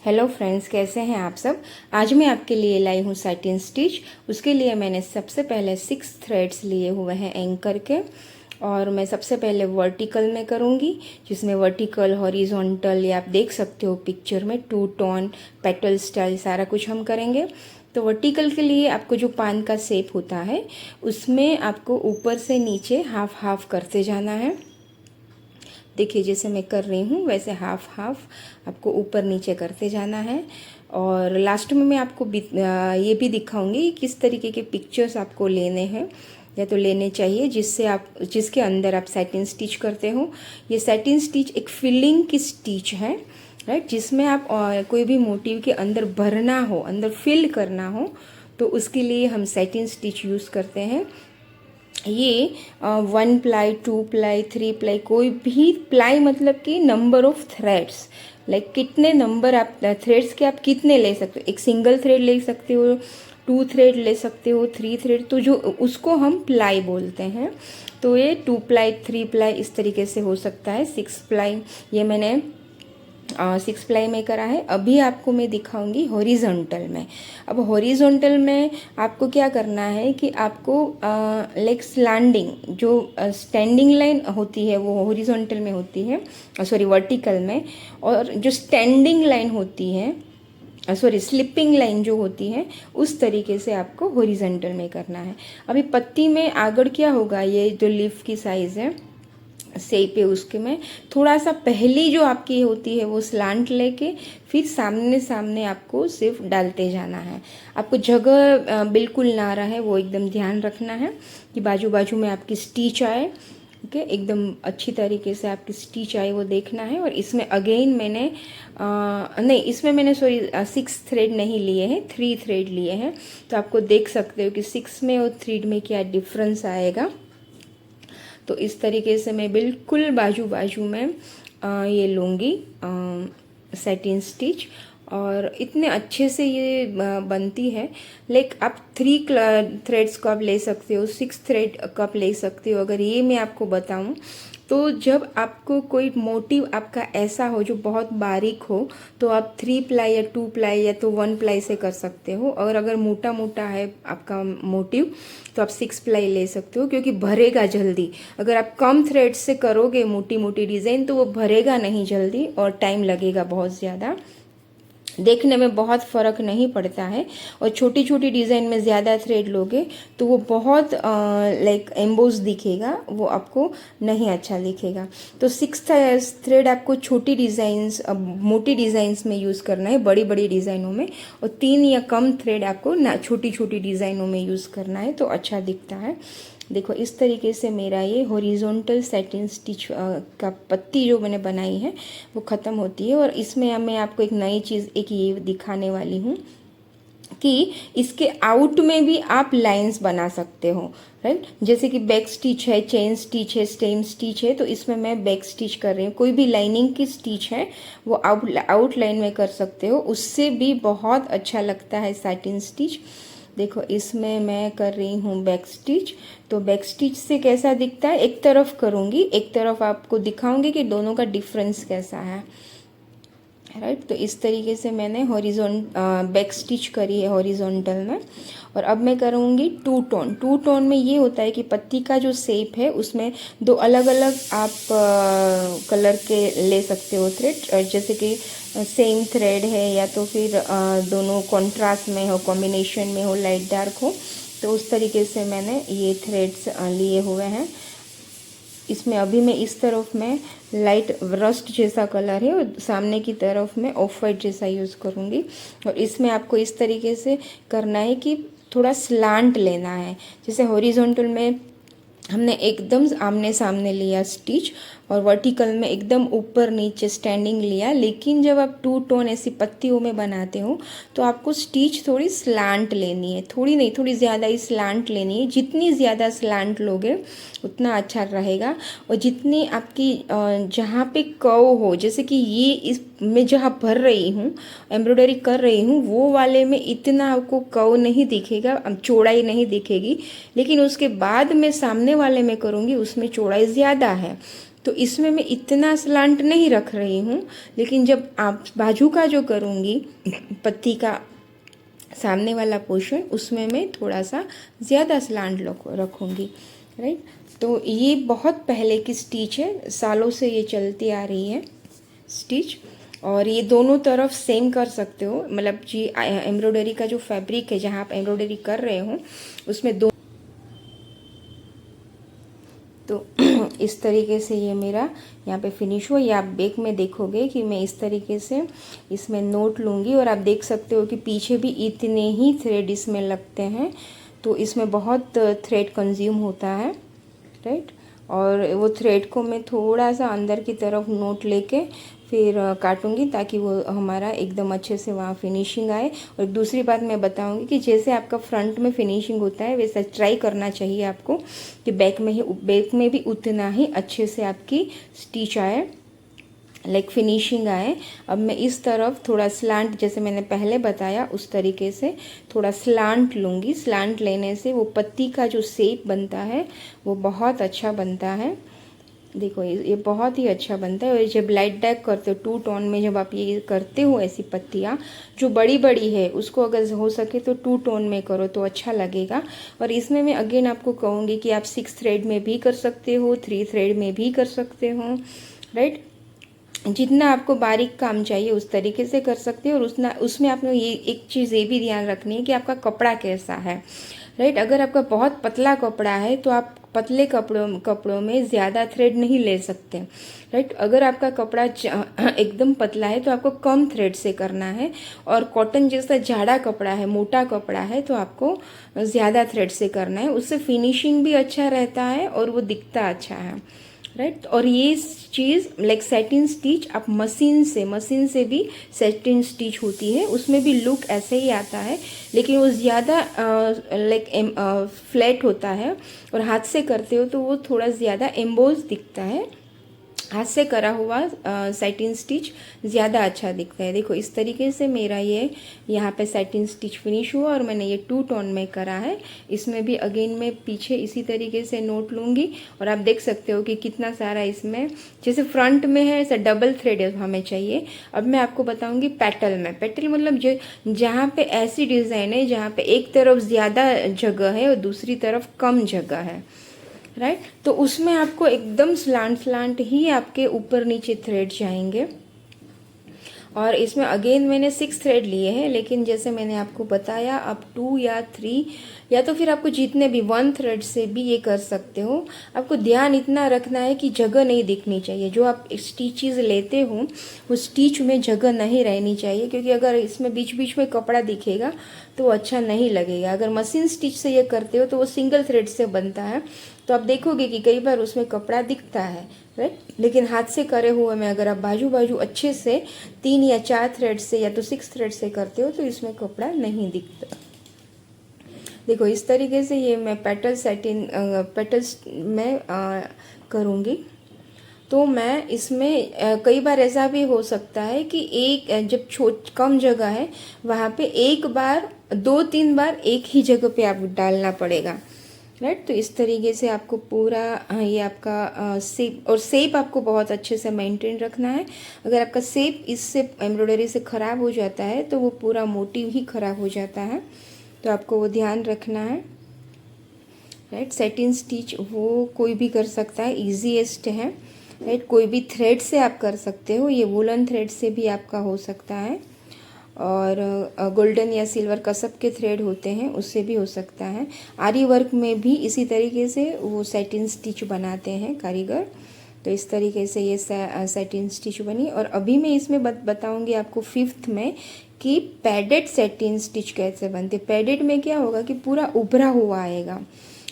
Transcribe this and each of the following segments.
Hello friends, कैसे हैं आप सब। आज मैं आपके लिए लाई हूँ सैटिन स्टिच। उसके लिए मैंने सबसे पहले 6 थ्रेड्स लिए हुए हैं एंकर के, और मैं सबसे पहले वर्टिकल में करूँगी, जिसमें वर्टिकल, हॉरिजॉन्टल, ये आप देख सकते हो पिक्चर में, 2 टोन, पेटल स्टाइल, सारा कुछ हम करेंगे। तो वर्टिकल के लिए आपको जो पान का शेप होता है उसमें आपको ऊपर से नीचे हाफ हाफ करते जाना है। देखिए, जैसे मैं कर रही हूँ वैसे हाफ हाफ आपको ऊपर नीचे करते जाना है। और लास्ट में मैं आपको ये भी दिखाऊंगी किस तरीके के पिक्चर्स आपको लेने हैं या तो लेने चाहिए, जिसके अंदर आप सैटिन स्टिच करते हो। ये सैटिन स्टिच एक फिलिंग की स्टिच है, राइट, जिसमें आप कोई भी मोटिव के अंदर भरना हो, अंदर फिल करना हो, तो उसके लिए हम सैटिन स्टिच यूज़ करते हैं। ये 1 प्लाई, 2 प्लाई, 3 प्लाई, कोई भी प्लाई मतलब कि नंबर ऑफ थ्रेड्स, लाइक कितने नंबर आप थ्रेड्स के आप कितने ले सकते हो। एक सिंगल थ्रेड ले सकते हो, 2 थ्रेड ले सकते हो, 3 थ्रेड, तो जो उसको हम प्लाई बोलते हैं। तो ये 2 प्लाई, 3 प्लाई इस तरीके से हो सकता है। 6 प्लाई ये मैंने 6 प्लाई में करा है। अभी आपको मैं दिखाऊंगी हॉरिजॉन्टल में। अब हॉरिजॉन्टल में आपको क्या करना है कि आपको लाइक स्लैंडिंग, जो स्टैंडिंग लाइन होती है वो हॉरिजॉन्टल में होती है, सॉरी वर्टिकल में, और जो स्टैंडिंग लाइन होती है, सॉरी स्लिपिंग लाइन जो होती है, उस तरीके से आपको हॉरिजॉन्टल में करना है। अभी पत्ती में आगे क्या होगा, ये जो लीफ की साइज़ है, शेप है, उसके में थोड़ा सा पहली जो आपकी होती है वो स्लांट लेके फिर सामने सामने आपको सिर्फ डालते जाना है। आपको जगह बिल्कुल ना रहे, वो एकदम ध्यान रखना है कि बाजू बाजू में आपकी स्टिच आए। ओके, एकदम अच्छी तरीके से आपकी स्टिच आए वो देखना है। और इसमें अगेन मैंने नहीं, इसमें मैंने सॉरी 6 थ्रेड नहीं लिए हैं, 3 थ्रेड लिए हैं। तो आपको देख सकते हो कि 6 में और 3 में क्या डिफरेंस आएगा। तो इस तरीके से मैं बिल्कुल बाजू बाजू में ये लूँगी सैटिन स्टिच, और इतने अच्छे से ये बनती है। लाइक आप 3 थ्रेड्स को आप ले सकते हो, 6 थ्रेड को आप ले सकते हो। अगर ये मैं आपको बताऊं, तो जब आपको कोई मोटिव आपका ऐसा हो जो बहुत बारीक हो, तो आप 3 प्लाई या 2 प्लाई या तो 1 प्लाई से कर सकते हो। और अगर मोटा मोटा है आपका मोटिव, तो आप 6 प्लाई ले सकते हो, क्योंकि भरेगा जल्दी। अगर आप कम थ्रेड से करोगे मोटी मोटी डिज़ाइन, तो वो भरेगा नहीं जल्दी और टाइम लगेगा बहुत ज़्यादा। देखने में बहुत फ़र्क नहीं पड़ता है। और छोटी छोटी डिज़ाइन में ज़्यादा थ्रेड लोगे तो वो बहुत लाइक एम्बोस दिखेगा, वो आपको नहीं अच्छा दिखेगा। तो 6 थ्रेड आपको छोटी डिज़ाइंस, मोटी डिज़ाइंस में यूज़ करना है, बड़ी बड़ी डिज़ाइनों में। और 3 या कम थ्रेड आपको ना छोटी छोटी डिज़ाइनों में यूज़ करना है, तो अच्छा दिखता है। देखो, इस तरीके से मेरा ये हॉरिजॉन्टल सैटिन स्टिच का पत्ती जो मैंने बनाई है वो ख़त्म होती है। और इसमें मैं आपको एक नई चीज़ एक ये दिखाने वाली हूँ कि इसके आउट में भी आप लाइंस बना सकते हो, राइट। जैसे कि बैक स्टिच है, चेन स्टिच है, स्टेम स्टिच है, तो इसमें मैं बैक स्टिच कर रही हूँ। कोई भी लाइनिंग की स्टिच है वो आउट लाइन में कर सकते हो, उससे भी बहुत अच्छा लगता है सैटिन स्टिच। देखो, इसमें मैं कर रही हूँ बैक स्टिच। तो बैक स्टिच से कैसा दिखता है, एक तरफ करूँगी, एक तरफ आपको दिखाऊंगी कि दोनों का डिफरेंस कैसा है, राइट। तो इस तरीके से मैंने बैक स्टिच करी है हॉरिजॉन्टल में। और अब मैं करूँगी 2 टोन। 2 टोन में ये होता है कि पत्ती का जो शेप है उसमें 2 अलग अलग आप कलर के ले सकते हो थ्रेड, जैसे कि सेम थ्रेड है या तो फिर दोनों कॉन्ट्रास्ट में हो, कॉम्बिनेशन में हो, लाइट डार्क हो। तो उस तरीके से मैंने ये थ्रेड्स लिए हुए हैं। इसमें अभी मैं इस तरफ में लाइट रस्ट जैसा कलर है और सामने की तरफ में ऑफ वाइट जैसा यूज़ करूँगी। और इसमें आपको इस तरीके से करना है कि थोड़ा स्लांट लेना है। जैसे हॉरिजॉन्टल में हमने एकदम आमने सामने लिया स्टिच, और वर्टिकल में एकदम ऊपर नीचे स्टैंडिंग लिया। लेकिन जब आप 2 टोन ऐसी पत्तियों में बनाते हो तो आपको स्टिच थोड़ी स्लांट लेनी है, थोड़ी नहीं, थोड़ी ज़्यादा ही स्लांट लेनी है। जितनी ज़्यादा स्लांट लोगे उतना अच्छा रहेगा। और जितनी आपकी जहाँ पे कर्व हो, जैसे कि ये इस मैं जहाँ भर रही हूँ, एम्ब्रॉयडरी कर रही हूँ, वो वाले में इतना आपको कर्व नहीं दिखेगा, चौड़ाई नहीं दिखेगी। लेकिन उसके बाद मैं सामने वाले में करूँगी, उसमें चौड़ाई ज़्यादा है। तो इसमें मैं इतना स्लांट नहीं रख रही हूँ, लेकिन जब आप बाजू का जो करूँगी पत्ती का सामने वाला पोर्शन, उसमें मैं थोड़ा सा ज़्यादा स्लांट रखूँगी, राइट। तो ये बहुत पहले की स्टिच है, सालों से ये चलती आ रही है स्टिच। और ये दोनों तरफ सेम कर सकते हो, मतलब जी एम्ब्रॉयडरी का जो फैब्रिक है जहाँ आप एम्ब्रॉयडरी कर रहे हो उसमें दो। तो इस तरीके से ये मेरा यहाँ पे फिनिश हुआ। ये आप बैक में देखोगे कि मैं इस तरीके से इसमें नोट लूँगी, और आप देख सकते हो कि पीछे भी इतने ही थ्रेड इसमें लगते हैं, तो इसमें बहुत थ्रेड कंज्यूम होता है, राइट। और वो थ्रेड को मैं थोड़ा सा अंदर की तरफ नोट लेके फिर काटूंगी, ताकि वो हमारा एकदम अच्छे से वहाँ फिनिशिंग आए। और दूसरी बात मैं बताऊंगी कि जैसे आपका फ्रंट में फिनिशिंग होता है वैसा ट्राई करना चाहिए आपको कि बैक में भी उतना ही अच्छे से आपकी स्टिच आए, लाइक फिनिशिंग आए। अब मैं इस तरफ थोड़ा स्लांट, जैसे मैंने पहले बताया उस तरीके से थोड़ा स्लांट लूँगी। स्लांट लेने से वो पत्ती का जो शेप बनता है वो बहुत अच्छा बनता है। देखो ये बहुत ही अच्छा बनता है। और जब लाइट डैक करते हो 2 टोन में, जब आप ये करते हो ऐसी पत्तियाँ जो बड़ी बड़ी है, उसको अगर हो सके तो 2 टोन में करो तो अच्छा लगेगा। और इसमें मैं अगेन आपको कहूँगी कि आप 6 थ्रेड में भी कर सकते हो, 3 थ्रेड में भी कर सकते हो, राइट। जितना आपको बारीक काम चाहिए उस तरीके से कर सकते हो। और उसमें आपने ये एक चीज़ ये भी ध्यान रखनी है कि आपका कपड़ा कैसा है, राइट। अगर आपका बहुत पतला कपड़ा है तो आप पतले कपड़ों में ज़्यादा थ्रेड नहीं ले सकते, राइट। अगर आपका कपड़ा एकदम पतला है तो आपको कम थ्रेड से करना है। और कॉटन जैसा जाड़ा कपड़ा है, मोटा कपड़ा है, तो आपको ज़्यादा थ्रेड से करना है। उससे फिनिशिंग भी अच्छा रहता है और वो दिखता अच्छा है, राइट। और ये चीज़ लाइक सैटिन स्टिच आप मशीन से भी सैटिन स्टिच होती है, उसमें भी लुक ऐसे ही आता है, लेकिन वो ज़्यादा लाइक फ्लैट होता है। और हाथ से करते हो तो वो थोड़ा ज़्यादा एम्बोज दिखता है। हाथ से करा हुआ सैटिन स्टिच ज़्यादा अच्छा दिखता है। देखो इस तरीके से मेरा ये यहाँ पे सैटिन स्टिच फिनिश हुआ, और मैंने ये 2 टोन में करा है। इसमें भी अगेन मैं पीछे इसी तरीके से नोट लूँगी, और आप देख सकते हो कि कितना सारा इसमें, जैसे फ्रंट में है ऐसा डबल थ्रेड हमें चाहिए। अब मैं आपको बताऊँगी पेटल में। पेटल मतलब जो जहाँ पे ऐसी डिज़ाइन है जहाँ पे एक तरफ ज़्यादा जगह है और दूसरी तरफ कम जगह है, राइट। तो उसमें आपको एकदम स्लांट ही आपके ऊपर नीचे थ्रेड जाएंगे। और इसमें अगेन मैंने 6 थ्रेड लिए हैं, लेकिन जैसे मैंने आपको बताया आप 2 या 3 या तो फिर आपको जितने भी 1 थ्रेड से भी ये कर सकते हो। आपको ध्यान इतना रखना है कि जगह नहीं दिखनी चाहिए। जो आप स्टिचेस लेते हो वो स्टिच में जगह नहीं रहनी चाहिए, क्योंकि अगर इसमें बीच बीच में कपड़ा दिखेगा तो अच्छा नहीं लगेगा। अगर मशीन स्टिच से ये करते हो तो वो सिंगल थ्रेड से बनता है, तो आप देखोगे कि कई बार उसमें कपड़ा दिखता है, राइट। लेकिन हाथ से करे हुए में अगर आप बाजू अच्छे से 3 या 4 थ्रेड से या तो 6 थ्रेड से करते हो तो इसमें कपड़ा नहीं दिखता। देखो इस तरीके से ये मैं पेटल्स में करूँगी। तो मैं इसमें कई बार ऐसा भी हो सकता है कि एक जब कम जगह है वहाँ पे 1 बार 2-3 बार एक ही जगह पे आप डालना पड़ेगा, राइट। तो इस तरीके से आपको पूरा ये आपका शेप, और शेप आपको बहुत अच्छे से मेंटेन रखना है। अगर आपका शेप इससे एम्ब्रॉयडरी से ख़राब हो जाता है तो वो पूरा मोटिव ही ख़राब हो जाता है, तो आपको वो ध्यान रखना है, राइट। सैटिन स्टिच वो कोई भी कर सकता है, ईजीएस्ट है, राइट। कोई भी थ्रेड से आप कर सकते हो, ये वूलन थ्रेड से भी आपका हो सकता है, और गोल्डन या सिल्वर कसब के थ्रेड होते हैं उससे भी हो सकता है। आरी वर्क में भी इसी तरीके से वो सैटिन स्टिच बनाते हैं कारीगर। तो इस तरीके से ये सैटिन स्टिच बनी। और अभी मैं इसमें बताऊंगी आपको 5th में कि पैडेड सैटिन स्टिच कैसे बनते। पैडेड में क्या होगा कि पूरा उभरा हुआ आएगा,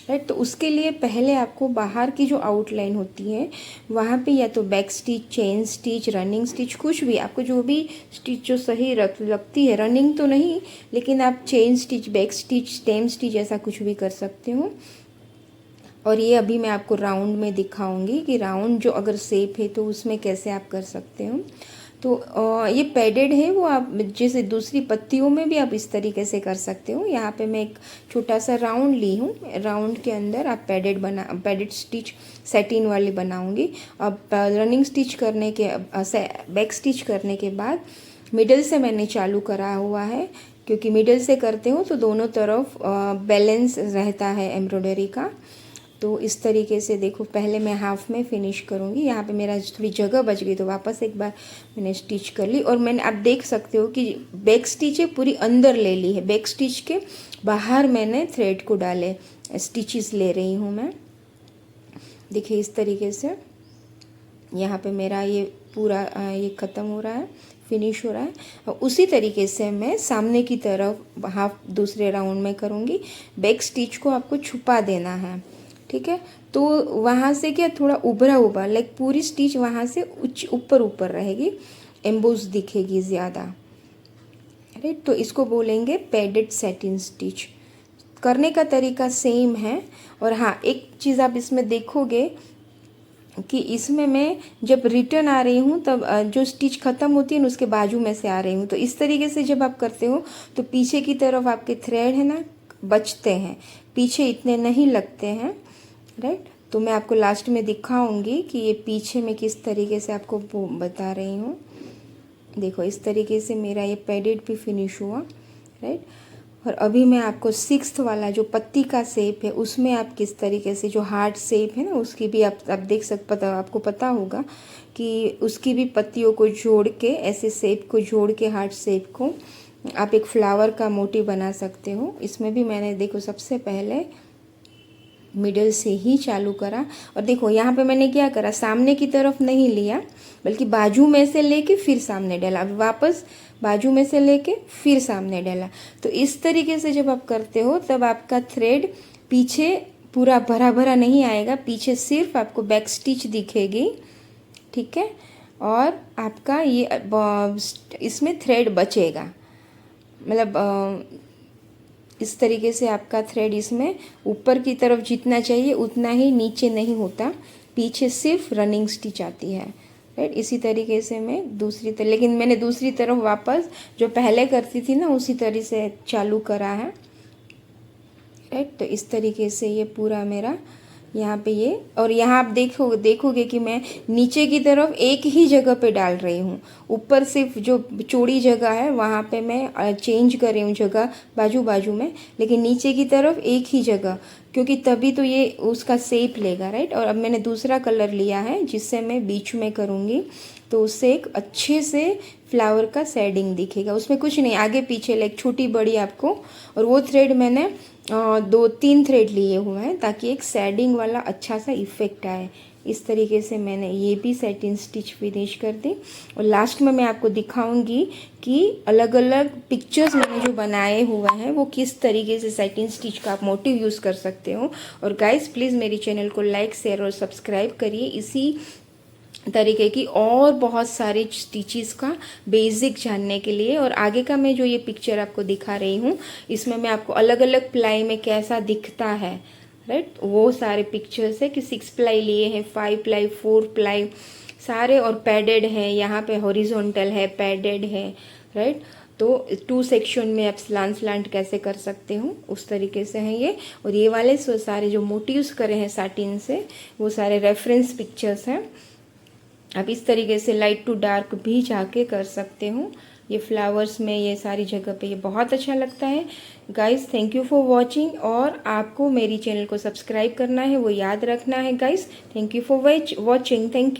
राइट। तो उसके लिए पहले आपको बाहर की जो आउटलाइन होती है वहाँ पे या तो back stitch, chain stitch, running stitch, कुछ भी आपको जो भी स्टिच जो सही लगती है, रनिंग तो नहीं लेकिन आप chain stitch, back stitch, stem stitch ऐसा कुछ भी कर सकते हो। और ये अभी मैं आपको राउंड में दिखाऊंगी कि राउंड जो अगर शेप है तो उसमें कैसे आप कर सकते हो। तो ये पैडेड है, वो आप जैसे दूसरी पत्तियों में भी आप इस तरीके से कर सकते हो। यहाँ पे मैं एक छोटा सा राउंड ली हूँ, राउंड के अंदर आप पैडेड स्टिच सैटिन वाली बनाऊंगी। अब रनिंग स्टिच करने के बैक स्टिच करने के बाद मिडल से मैंने चालू करा हुआ है, क्योंकि मिडल से करते हो तो दोनों तरफ बैलेंस रहता है एम्ब्रॉयडरी का। तो इस तरीके से देखो, पहले मैं हाफ में फिनिश करूँगी। यहाँ पे मेरा थोड़ी जगह बच गई तो वापस एक बार मैंने स्टिच कर ली। और मैंने आप देख सकते हो कि बैक स्टिच है पूरी अंदर ले ली है, बैक स्टिच के बाहर मैंने थ्रेड को डाले स्टिचेस ले रही हूँ मैं। देखिए इस तरीके से यहाँ पे मेरा ये पूरा ये ख़त्म हो रहा है, फिनिश हो रहा है। और उसी तरीके से मैं सामने की तरफ हाफ दूसरे राउंड में करूँगी। बैक स्टिच को आपको छुपा देना है, ठीक है। तो वहाँ से क्या थोड़ा उभरा उभरा लाइक पूरी स्टिच वहाँ से ऊपर ऊपर रहेगी, एम्बोस दिखेगी ज़्यादा, राइट। तो इसको बोलेंगे पैडेड सैटिन स्टिच। करने का तरीका सेम है। और हाँ, एक चीज़ आप इसमें देखोगे कि इसमें मैं जब रिटर्न आ रही हूँ तब जो स्टिच ख़त्म होती है ना उसके बाजू में से आ रही हूँ। तो इस तरीके से जब आप करते हो तो पीछे की तरफ आपके थ्रेड है ना बचते हैं, पीछे इतने नहीं लगते हैं, राइट। तो मैं आपको लास्ट में दिखाऊंगी कि ये पीछे में किस तरीके से आपको बता रही हूँ। देखो इस तरीके से मेरा ये पैडेड भी फिनिश हुआ, राइट। और अभी मैं आपको 6th वाला जो पत्ती का शेप है उसमें आप किस तरीके से जो हार्ट शेप है ना उसकी भी आप देख आपको पता होगा कि उसकी भी पत्तियों को जोड़ के ऐसे शेप को जोड़ के हार्ट शेप को आप एक फ्लावर का मोटिव बना सकते हो। इसमें भी मैंने देखो सबसे पहले मिडल से ही चालू करा। और देखो यहाँ पे मैंने क्या करा, सामने की तरफ नहीं लिया बल्कि बाजू में से लेके फिर सामने डाला, अब वापस बाजू में से लेके फिर सामने डाला। तो इस तरीके से जब आप करते हो तब आपका थ्रेड पीछे पूरा भरा भरा नहीं आएगा, पीछे सिर्फ आपको बैक स्टिच दिखेगी, ठीक है। और आपका ये इसमें थ्रेड बचेगा, मतलब इस तरीके से आपका थ्रेड इसमें ऊपर की तरफ जितना चाहिए उतना ही, नीचे नहीं होता, पीछे सिर्फ रनिंग स्टिच आती है, राइट। इसी तरीके से मैं दूसरी तरफ, लेकिन मैंने दूसरी तरफ वापस जो पहले करती थी ना उसी तरीके से चालू करा है, राइट। तो इस तरीके से ये पूरा मेरा यहाँ पे ये, और यहाँ आप देखोगे कि मैं नीचे की तरफ एक ही जगह पे डाल रही हूँ, ऊपर सिर्फ जो चौड़ी जगह है वहाँ पे मैं चेंज कर रही हूँ जगह बाजू बाजू में, लेकिन नीचे की तरफ एक ही जगह, क्योंकि तभी तो ये उसका शेप लेगा, राइट। और अब मैंने दूसरा कलर लिया है जिससे मैं बीच में करूँगी, तो उससे एक अच्छे से फ्लावर का शेडिंग दिखेगा। उसमें कुछ नहीं, आगे पीछे लाइक छोटी बड़ी आपको, और वो थ्रेड मैंने 2-3 थ्रेड लिए हुए हैं ताकि एक शेडिंग वाला अच्छा सा इफेक्ट आए। इस तरीके से मैंने ये भी सैटिन स्टिच फिनिश कर दी। और लास्ट में मैं आपको दिखाऊंगी कि अलग अलग पिक्चर्स मैंने जो बनाए हुए हैं वो किस तरीके से सैटिन स्टिच का आप मोटिव यूज़ कर सकते हो। और गाइस प्लीज़ मेरी चैनल को लाइक शेयर और सब्सक्राइब करिए इसी तरीके की और बहुत सारे स्टिचेस का बेसिक जानने के लिए। और आगे का मैं जो ये पिक्चर आपको दिखा रही हूँ इसमें मैं आपको अलग अलग प्लाई में कैसा दिखता है, राइट, वो सारे पिक्चर्स है कि 6 प्लाई लिए हैं, 5 प्लाई, 4 प्लाई सारे, और पैडेड है, यहाँ पे हॉरिजॉन्टल है, पैडेड है, राइट। तो 2 सेक्शन में आप स्लांट कैसे कर सकते हो उस तरीके से हैं ये। और ये वाले सारे जो मोटिव्स करे हैं सैटिन से वो सारे रेफरेंस पिक्चर्स हैं। आप इस तरीके से लाइट टू डार्क भी जाके कर सकते हो। ये फ्लावर्स में ये सारी जगह पे ये बहुत अच्छा लगता है। Guys thank you for watching, और आपको मेरी चैनल को सब्सक्राइब करना है वो याद रखना है guys. Thank you for watching, thank you.